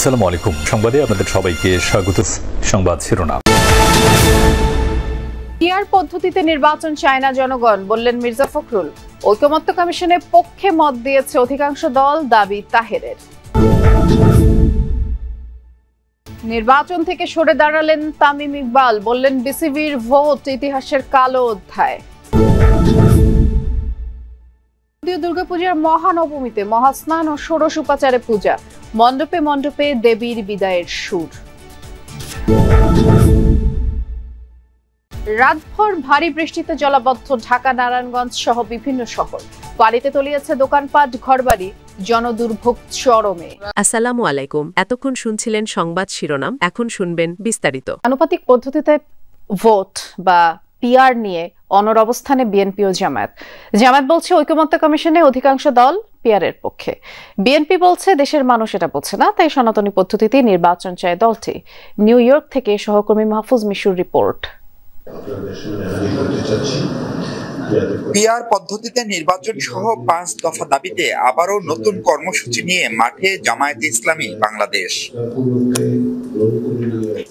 আসসালামু আলাইকুম। সংবাদে আপনাদের সবাইকে স্বাগত। সংবাদ শিরোনাম। পিআর পদ্ধতিতে নির্বাচন চায় না জনগণ, বললেন মির্জা ফখরুল। ঐকমত্য কমিশনের পক্ষে মত দিয়েছে অধিকাংশ দল, দাবি তাহেরের। নির্বাচন থেকে সরে দাঁড়ালেন তামিম ইকবাল, বললেন বিসিবির ভোট ইতিহাসের কালো অধ্যায়। দুর্গাপূজার মহানবমীতে মহাস্নান ও ষোড়শ উপাচারে পূজা, মণ্ডপে মণ্ডপে দেবীর বিদায়ের সুর। রাতভর ভারী বৃষ্টিতে জলাবদ্ধ ঢাকা, নারায়ণগঞ্জ সহ বিভিন্ন শহর। পানিতে তলিয়েছে দোকানপাট, ঘরবাড়ি, জনদুর্ভোগ চরমে। আসসালামু আলাইকুম। এতক্ষণ শুনছিলেন সংবাদ শিরোনাম, এখন শুনবেন বিস্তারিত। আনুপাতিক পদ্ধতিতে ভোট বা পিআর নিয়ে অনড় অবস্থানে বিএনপি ও জামায়াত। জামায়াত বলছে ঐকমত্য কমিশনে অধিকাংশ দল পিআরের পক্ষে। বিএনপি বলছে দেশের মানুষ এটা বোঝে না, তাই সনাতনী পদ্ধতিতে নির্বাচন চায় দলটি। নিউ ইয়র্ক থেকে সহকর্মী মাহফুজ মিশুর রিপোর্ট। পিআর পদ্ধতিতে নির্বাচন সহ 5 দফা দাবিতে আবারও নতুন কর্মসূচি নিয়ে মাঠে জামায়াতে ইসলামী বাংলাদেশ।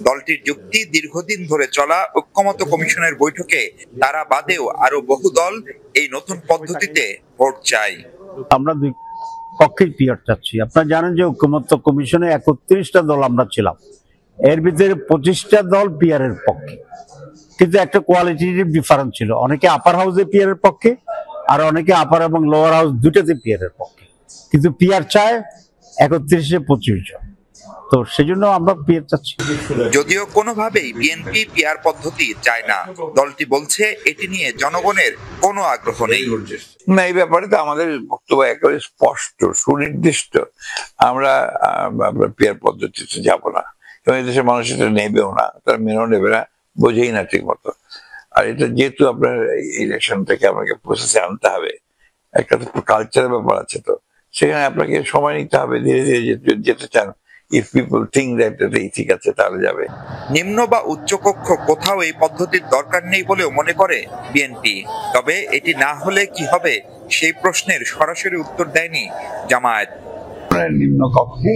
দলটির যুক্তি, দীর্ঘদিন ধরে চলা ঐকমত্য কমিশনের বৈঠকে তারা বাদেও আরো বহু দল এই নতুন পদ্ধতিতে ভোট চায়। আমরা দুই পক্ষেই পিআর চাচ্ছি। আপনারা জানেন যে ঐকমত্য কমিশনে 31টা দল আমরা ছিলাম, এর ভিতরে 25টা দল পিআর এর পক্ষে, কিন্তু একটা কোয়ালিটিটিভ ডিফারেন্স ছিল। অনেকে আপার হাউসে পিআর এর পক্ষে, আর অনেকে আপার এবং লোয়ার হাউস দুটাতে পিআর এর পক্ষে, কিন্তু পিআর চায় 31-এ 25 জন। তো সেজন্য আমরা পিআর চাচ্ছি। যদিও কোনোভাবেই বিএনপি পিআর পদ্ধতি চায় না, দলটি বলছে এটি নিয়ে জনগণের কোনো আগ্রহ নেই। না, এই ব্যাপারে তো আমাদের বক্তব্য একেবারে স্পষ্ট, সুনির্দিষ্ট। আমরা পিআর পদ্ধতিতে যাব না, এবং এদেশের মানুষ এটা নেবেও না, তারা মেনেও নেবে না, বোঝেই না ঠিক মতো। আর এটা যেহেতু আপনার ইলেকশন থেকে আপনাকে প্রসেসে আনতে হবে, একটা তো কালচারের ব্যাপার আছে, তো সেখানে আপনাকে সময় নিতে হবে, ধীরে ধীরে যেতে চান। ইফ পিপল থিঙ্ক দ্যাট এটাই ঠিক আছে, তাহলে যাবে। নিম্ন বা উচ্চ কক্ষ কোথাও এই পদ্ধতির দরকার নেই বলেও মনে করে বিএনপি। তবে এটি না হলে কি হবে, সেই প্রশ্নের সরাসরি উত্তর দেয়নি জামায়াত। নিম্ন কক্ষে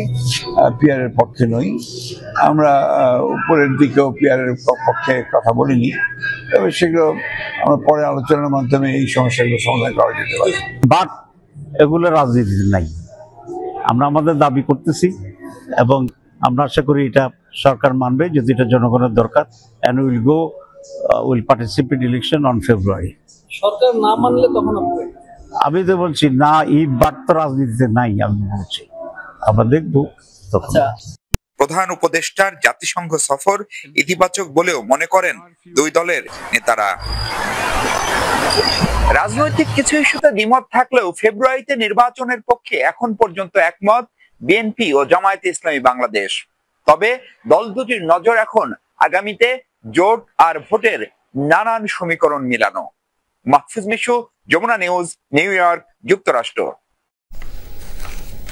পিআর এর পক্ষে নই আমরা, উপরের দিকেও পিআর এর পক্ষে কথা বলিনি, তবে সেগুলো আমরা পরে আলোচনার মাধ্যমে এই সমস্যাগুলো সমাধান করা যেতে পারে। বাট এগুলো রাজনীতিতে নাই। আমরা আমাদের দাবি করতেছি এবং আমরা আশা করি এটা সরকার মানবে, যদি এটা জনগণের দরকার। And will participate election on February. সরকার না মানলে তখন আমি তো বলছি না, এই বাট তো রাজনীতিতে নাই। আমি বলছি আমরা দেখবো তখন। প্রধান উপদেষ্টার জাতিসংঘ সফর ইতিবাচক বলেও মনে করেন দুই দলের নেতারা। রাজনৈতিক কিছু ইস্যুতে দ্বিমত থাকলেও ফেব্রুয়ারিতে নির্বাচনের পক্ষে এখন পর্যন্ত একমত বিএনপি ও জামায়াতে ইসলামী বাংলাদেশ। তবে দল দুটির নজর এখন আগামীতে জোট আর ভোটের নানান সমীকরণ মিলানো। Mahfuz Mishu, Jamuna news, New York, যুক্তরাষ্ট্র।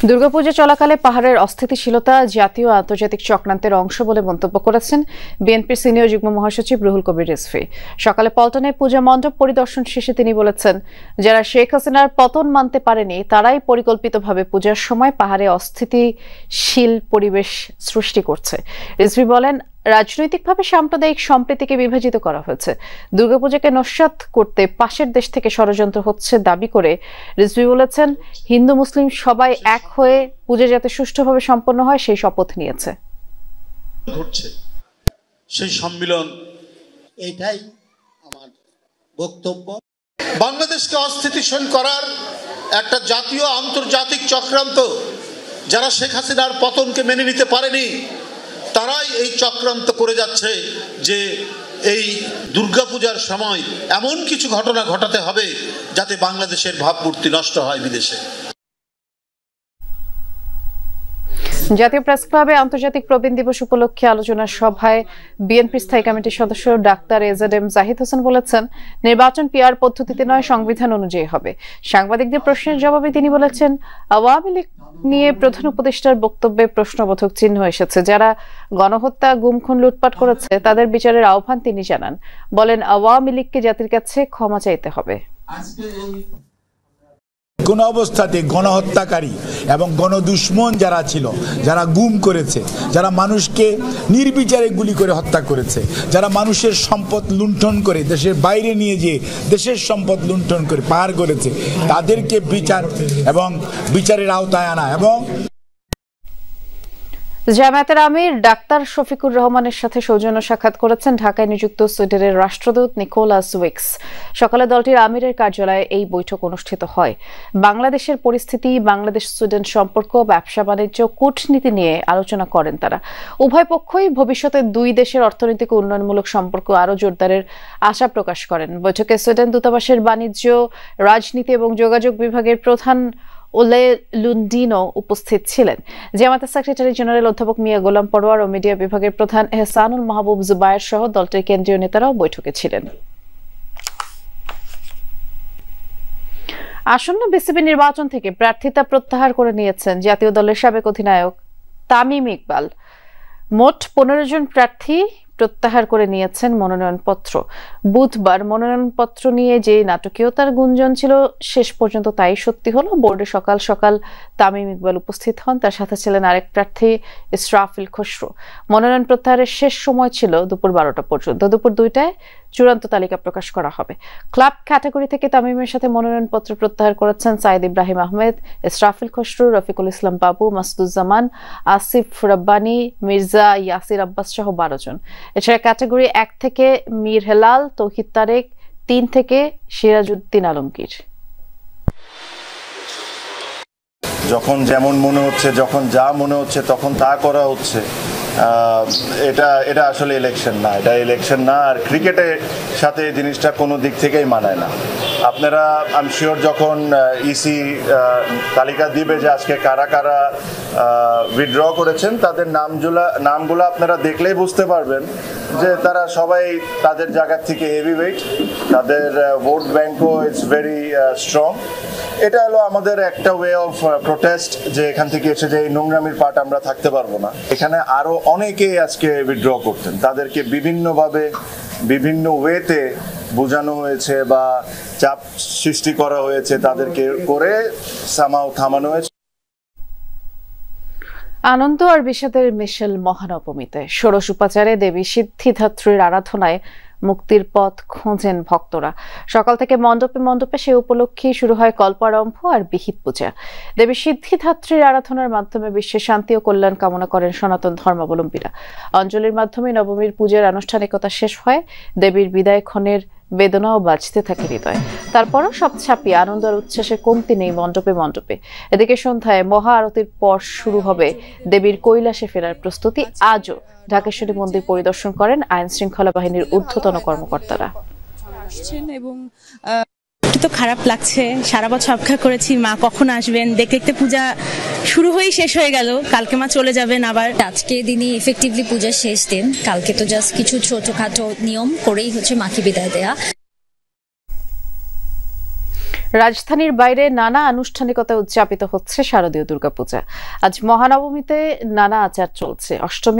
দুর্গাপূজা চলাকালে পাহাড়ের অস্থিতিশীলতা জাতীয় আন্তর্জাতিক চক্রান্তের অংশ বলে মন্তব্য করেছেন বিএনপির সিনিয়র যুগ্ম মহাসচিব রুহুল কবির রিজভী। সকালে পল্টনে পূজা মণ্ডপ পরিদর্শন শেষে তিনি বলেছেন, যারা শেখ হাসিনার পতন মানতে পারেনি তারাই পরিকল্পিতভাবে পূজার সময় পাহাড়ে অস্থিতিশীল পরিবেশ সৃষ্টি করছে। রিজভী বলেন, রাজনৈতিকভাবে সাম্প্রদায়িক সম্প্রীতিকে বিভাজিত করা হয়েছে। দুর্গাপূজাকে নস্যাৎ করতে পাশের দেশ থেকে ষড়যন্ত্র হচ্ছে দাবি করে রিজভী বলেছেন, হিন্দু মুসলিম সবাই এক হয়ে পূজা যাতে সুষ্ঠুভাবে সম্পন্ন হয় সেই শপথ নিয়েছে। সেই সম্মিলন, এটাই আমার বক্তব্য। বাংলাদেশকে অস্থিতিশীল করার একটা জাতীয় আন্তর্জাতিক চক্রান্ত, যারা শেখ হাসিনার পতনকে মেনে নিতে পারেনি তারাই এই চক্রান্ত করে যাচ্ছে যে এই দুর্গাপূজার সময় এমন কিছু ঘটনা ঘটাতে হবে যাতে বাংলাদেশের ভাবমূর্তি নষ্ট হয় বিদেশে। জাতীয় প্রেস ক্লাবে আন্তর্জাতিক প্রবীণ দিবস উপলক্ষে আলোচনা সভায় বিএনপি স্থায়ী কমিটির সদস্য ডাক্তার এজেডএম জাহিদ হোসেন বলেছেন, নির্বাচন পিআর পদ্ধতিতে নয়, সংবিধান অনুযায়ী হবে। সাংবাদিকদের প্রশ্নের জবাবে তিনি বলেছেন, আওয়ামী লীগ নিয়ে প্রধান উপদেষ্টার বক্তব্যে প্রশ্নবোধক চিহ্ন এসেছে। যারা গণহত্যা, গুম, খুন, লুটপাট করেছে তাদের বিচারের আহ্বান তিনি জানান। বলেন, আওয়ামী লীগকে জাতির কাছে ক্ষমা চাইতে হবে। কোন অবস্থাতে গণহত্যাকারী এবং গণদুশ্মন যারা ছিল, যারা গুম করেছে, যারা মানুষকে নির্বিচারে গুলি করে হত্যা করেছে, যারা মানুষের সম্পদ লুণ্ঠন করে দেশের বাইরে নিয়ে যেয়ে দেশের সম্পদ লুণ্ঠন করে পার করেছে, তাদেরকে বিচার এবং বিচারের আওতায় আনা। এবং জামায়াতের আমির ডাক্তার শফিকুর রহমানের সাথে সৌজন্য সাক্ষাৎ করেছেন ঢাকায় নিযুক্ত সুইডেনের রাষ্ট্রদূত নিকোলাস উইক্স। সকালে দলটির আমিরের কার্যালয়ে এই বৈঠক অনুষ্ঠিত হয়। বাংলাদেশের পরিস্থিতি, বাংলাদেশ সুইডেন সম্পর্ক, ব্যবসা বাণিজ্য, কূটনীতি নিয়ে আলোচনা করেন তারা। উভয় পক্ষই ভবিষ্যতে দুই দেশের অর্থনৈতিক উন্নয়নমূলক সম্পর্ক আরও জোরদারের আশা প্রকাশ করেন। বৈঠকে সুইডেন দূতাবাসের বাণিজ্য, রাজনীতি এবং যোগাযোগ বিভাগের প্রধান ওলে লুন্ডিনো উপস্থিত ছিলেন। জামায়াতের সেক্রেটারি জেনারেল অধ্যাপক মিয়া গোলাম পরোয়ার ও মিডিয়া বিভাগের প্রধান এহসানুল মাহবুব জুবায়ের সহ দলটির কেন্দ্রীয় নেতারাও বৈঠকে ছিলেন। আসন্ন বিসিবি নির্বাচন থেকে প্রার্থিতা প্রত্যাহার করে নিয়েছেন জাতীয় দলের সাবেক অধিনায়ক তামিম ইকবাল। মোট 15 জন প্রার্থী প্রত্যাহার করে নিয়েছেন মনোনয়নপত্র। বুধবার মনোনয়নপত্র নিয়ে যে নাটকীয়তার গুঞ্জন ছিল, শেষ পর্যন্ত তাই সত্যি হলো। বোর্ডে সকাল সকাল তামিম ইকবাল উপস্থিত হন, তার সাথে ছিলেন আরেক প্রার্থী ইসরাফিল খসরু। মনোনয়ন প্রত্যাহারের শেষ সময় ছিল দুপুর 12টা পর্যন্ত। দুপুর 2টায় চূড়ান্ত তালিকা প্রকাশ করা হবে। ক্লাব ক্যাটাগরি থেকে তামিমের সাথে মনোনয়নপত্র প্রত্যাহার করেছেন সাইদ ইব্রাহিম আহমেদ, ইসরাফিল খসরু, রফিকুল ইসলাম বাবু, মাসুদুজ্জামান, আসিফ রব্বানী, মির্জা ইয়াসির আব্বাস সহ 12 জন। এছাড়া ক্যাটাগরি 1 থেকে মীর হেলাল, তৌহিদ তারেক, 3 থেকে সিরাজউদ্দিন আলমগীর। যখন যেমন মনে হচ্ছে, যখন যা মনে হচ্ছে তখন তা করা হচ্ছে, এটা আসলে ইলেকশন না, এটা ইলেকশন না। আর ক্রিকেটের সাথে এই জিনিসটা কোনো দিক থেকেই মানায় না। আপনারা আমি শিওর যখন ইসি তালিকা দিবে যে আজকে কারা কারা উইথড্র করেছেন, তাদের নামগুলো আপনারা দেখলেই বুঝতে পারবেন যে তারা সবাই তাদের জায়গা থেকে হেভিওয়েট, তাদের ভোট ব্যাংকও ইটস ভেরি স্ট্রং। এটা হলো আমাদের একটা ওয়ে অফ প্রোটেস্ট, যে এখান থেকে এসে যে এই নোংরামির পার্ট আমরা থাকতে পারবো না। এখানে আরো অনেকেই আজকে উইথড্র করতেন, তাদেরকে বিভিন্নভাবে বিভিন্ন ওয়েতে বোঝানো হয়েছে বা চাপ সৃষ্টি করা হয়েছে, তাদেরকে করে সামাও থামানো হয়েছে। আনন্দ আর বিষাদের মিশেল মহানবমীতে ষোড়শ উপাচারে দেবী সিদ্ধিদাত্রীর আরাধনায় মুক্তির পথ খোঁজেন ভক্তরা। সকাল থেকে মণ্ডপে মণ্ডপে সে উপলক্ষে শুরু হয় কল্পারম্ভ আর বিহিত পূজা। দেবী সিদ্ধিদাত্রীর আরাধনার মাধ্যমে বিশ্বে শান্তি ও কল্যাণ কামনা করেন সনাতন ধর্মাবলম্বীরা। অঞ্জলির মাধ্যমে নবমীর পূজার আনুষ্ঠানিকতা শেষ হয়। দেবীর বিদায় ক্ষণের বেদনাও বাজতে থাকে হৃদয়। তারপরও সব ছাপিয়ে আনন্দ আর উচ্ছ্বাসের কমতি নেই মণ্ডপে মণ্ডপে। এদিকে সন্ধ্যায় মহা আরতির পর শুরু হবে দেবীর কৈলাসে ফেরার প্রস্তুতি। আজও ঢাকেশ্বরী মন্দির পরিদর্শন করেন আইন শৃঙ্খলা বাহিনীর ঊর্ধ্বতন কর্মকর্তারা। তো খারাপ লাগছে, সারা বছর অপেক্ষা করেছি মা কখন আসবেন, দেখতে দেখতে পূজা শুরু হয়েই শেষ হয়ে গেল। কালকে মা চলে যাবেন আবার। আজকে দিনই এফেক্টিভলি পূজার শেষ দিন, কালকে তো জাস্ট কিছু ছোটখাটো নিয়ম করেই হচ্ছে মাকে বিদায় দেয়া। রাজধানীর বাইরে নানা আনুষ্ঠানিকতায় উদযাপিত হচ্ছে শারদীয় দুর্গাপূজা। আজ মহানবমীতে নানা আচার চলছে। অষ্টমী